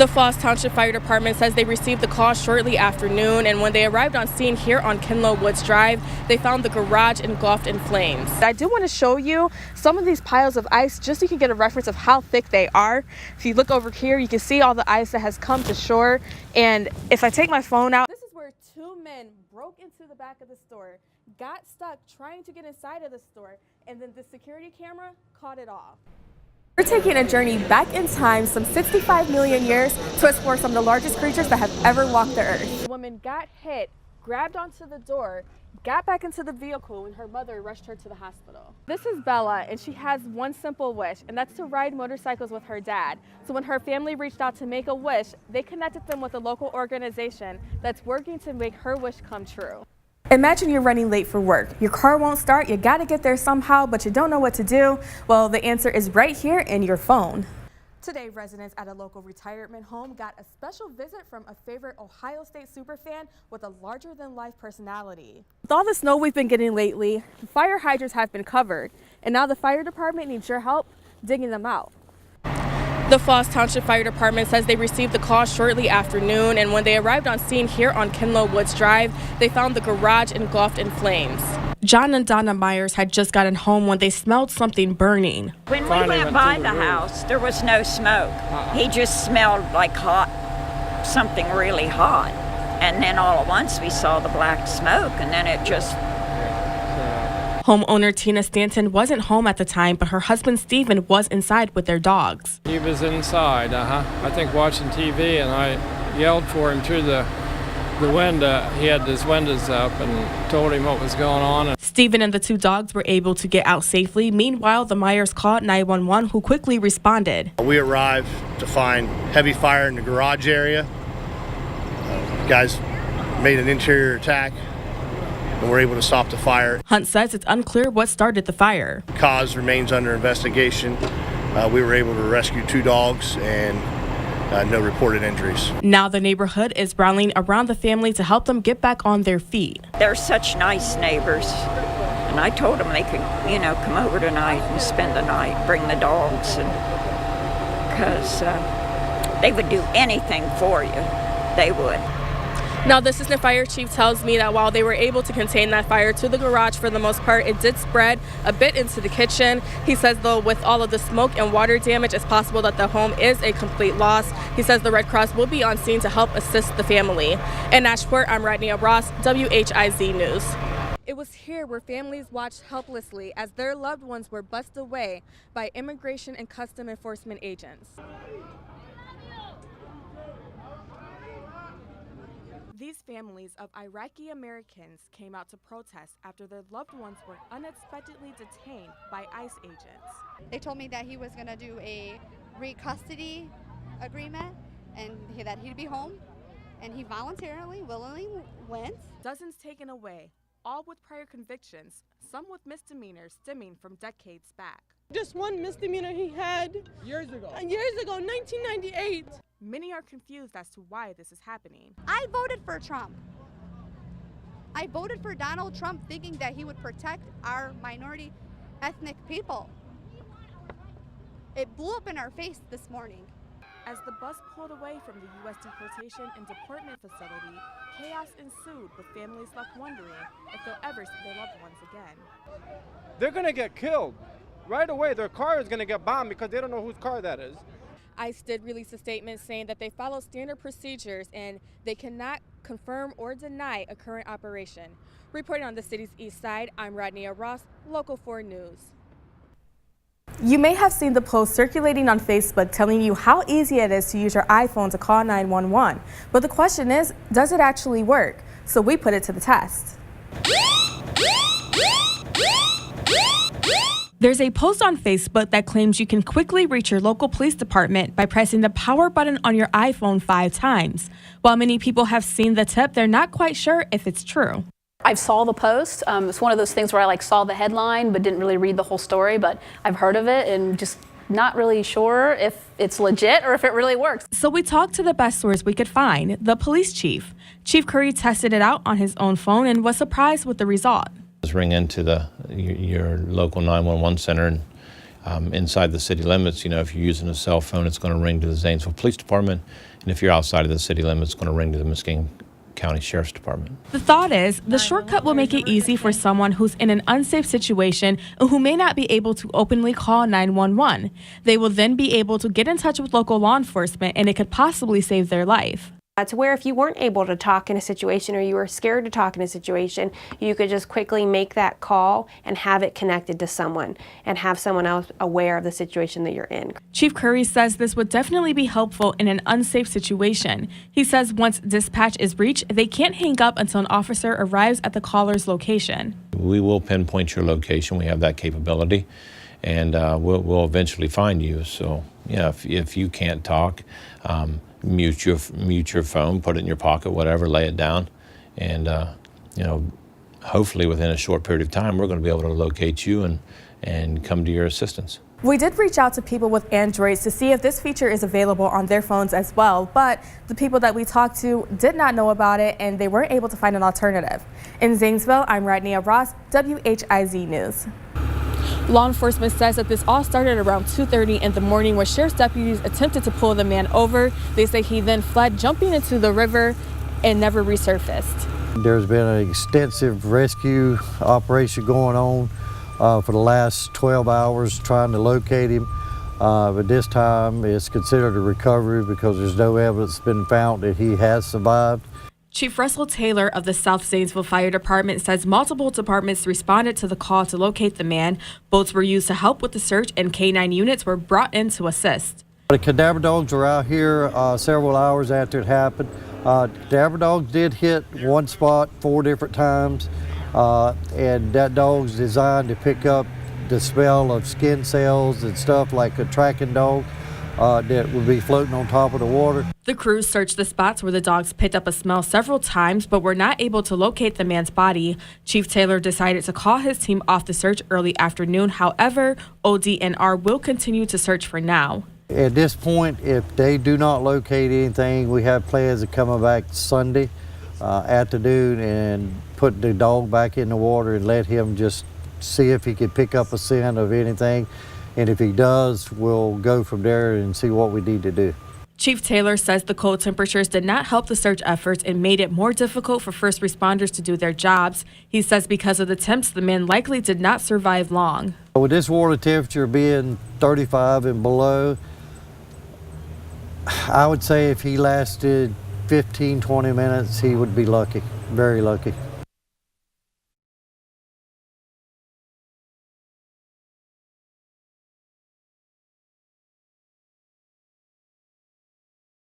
The Falls Township Fire Department says they received the call shortly after noon, and when they arrived on scene here on Kinlow Woods Drive, they found the garage engulfed in flames. I do want to show you some of these piles of ice just so you can get a reference of how thick they are. If you look over here, you can see all the ice that has come to shore, and if I take my phone out, this is where two men broke into the back of the store, got stuck trying to get inside of the store, and then the security camera caught it all. We're taking a journey back in time some 65 million years to explore some of the largest creatures that have ever walked the earth. The woman got hit, grabbed onto the door, got back into the vehicle when her mother rushed her to the hospital. This is Bella, and she has one simple wish, and that's to ride motorcycles with her dad. So when her family reached out to make a wish, they connected them with a local organization that's working to make her wish come true. Imagine you're running late for work. Your car won't start, you gotta get there somehow, but you don't know what to do. Well, the answer is right here in your phone. Today, residents at a local retirement home got a special visit from a favorite Ohio State superfan with a larger-than-life personality. With all the snow we've been getting lately, fire hydrants have been covered, and now the fire department needs your help digging them out. The Falls Township Fire Department says they received the call shortly after noon, and when they arrived on scene here on Kinlow Woods Drive, they found the garage engulfed in flames. John and Donna Myers had just gotten home when they smelled something burning. When we went by the house, there was no smoke. He just smelled like hot, something really hot. And then all at once we saw the black smoke, and then it just... Homeowner Tina Stanton wasn't home at the time, but her husband Stephen was inside with their dogs. He was inside, I think watching TV, and I yelled for him through the window. He had his windows up and told him what was going on. Stephen and the two dogs were able to get out safely. Meanwhile, the Myers called 911, who quickly responded. We arrived to find heavy fire in the garage area. Guys made an interior attack, and we're able to stop the fire. Hunt says it's unclear what started the fire. Cause remains under investigation. We were able to rescue two dogs and no reported injuries. Now the neighborhood is rallying around the family to help them get back on their feet. They're such nice neighbors. And I told them they could, come over tonight and spend the night, bring the dogs, and because they would do anything for you. They would. Now, the assistant fire chief tells me that while they were able to contain that fire to the garage for the most part, it did spread a bit into the kitchen. He says, though, with all of the smoke and water damage, it's possible that the home is a complete loss. He says the Red Cross will be on scene to help assist the family. In Ashport, I'm Rodneya Ross, WHIZ News. It was here where families watched helplessly as their loved ones were bussed away by immigration and custom enforcement agents. These families of Iraqi Americans came out to protest after their loved ones were unexpectedly detained by ICE agents. They told me that he was going to do a re-custody agreement and that he'd be home, and he voluntarily, willingly went. Dozens taken away, all with prior convictions, some with misdemeanors stemming from decades back. Just one misdemeanor he had years ago, 1998. Many are confused as to why this is happening. I voted for Trump. I voted for Donald Trump thinking that he would protect our minority ethnic people. It blew up in our face this morning. As the bus pulled away from the U.S. deportation and deportment facility, chaos ensued with families left wondering if they'll ever see their loved ones again. They're going to get killed. Right away, their car is going to get bombed because they don't know whose car that is. ICE did release a statement saying that they follow standard procedures and they cannot confirm or deny a current operation. Reporting on the city's east side, I'm Rodneya Ross, Local 4 News. You may have seen the post circulating on Facebook telling you how easy it is to use your iPhone to call 911. But the question is, does it actually work? So we put it to the test. There's a post on Facebook that claims you can quickly reach your local police department by pressing the power button on your iPhone 5 times. While many people have seen the tip, they're not quite sure if it's true. I saw the post. It's one of those things where I saw the headline but didn't really read the whole story, but I've heard of it and just not really sure if it's legit or if it really works. So we talked to the best source we could find, the police chief. Chief Curry tested it out on his own phone and was surprised with the result. Ring into your local 911 center and inside the city limits, if you're using a cell phone, it's going to ring to the Zanesville Police Department, and if you're outside of the city limits, it's going to ring to the Muskegon County Sheriff's Department. The thought is, the shortcut will make it easy for someone who's in an unsafe situation and who may not be able to openly call 911. They will then be able to get in touch with local law enforcement, and it could possibly save their life. To where if you weren't able to talk in a situation or you were scared to talk in a situation, you could just quickly make that call and have it connected to someone and have someone else aware of the situation that you're in. Chief Curry says this would definitely be helpful in an unsafe situation. He says once dispatch is reached, they can't hang up until an officer arrives at the caller's location. We will pinpoint your location. We have that capability, and we'll eventually find you. So, if you can't talk, mute your phone, put it in your pocket, whatever, lay it down, and hopefully within a short period of time we're going to be able to locate you and come to your assistance. We did reach out to people with Androids to see if this feature is available on their phones as well, but the people that we talked to did not know about it and they weren't able to find an alternative. In Zanesville, I'm Rodneya Ross, WHIZ News. Law enforcement says that this all started around 2:30 in the morning where sheriff's deputies attempted to pull the man over. They say he then fled, jumping into the river and never resurfaced. There's been an extensive rescue operation going on for the last 12 hours trying to locate him. But this time it's considered a recovery because there's no evidence been found that he has survived. Chief Russell Taylor of the South Zanesville Fire Department says multiple departments responded to the call to locate the man. Boats were used to help with the search and K-9 units were brought in to assist. The cadaver dogs were out here several hours after it happened. Cadaver dogs did hit one spot 4 different times, and that dog's designed to pick up the smell of skin cells and stuff like a tracking dog that would be floating on top of the water. The crews searched the spots where the dogs picked up a smell several times but were not able to locate the man's body. Chief Taylor decided to call his team off the search early afternoon. However, ODNR will continue to search for now. At this point, if they do not locate anything, we have plans of coming back Sunday afternoon and put the dog back in the water and let him just see if he can pick up a scent of anything. And if he does, we'll go from there and see what we need to do. Chief Taylor says the cold temperatures did not help the search efforts and made it more difficult for first responders to do their jobs. He says because of the temps, the man likely did not survive long. With this water temperature being 35 and below, I would say if he lasted 15, 20 minutes, he would be lucky, very lucky.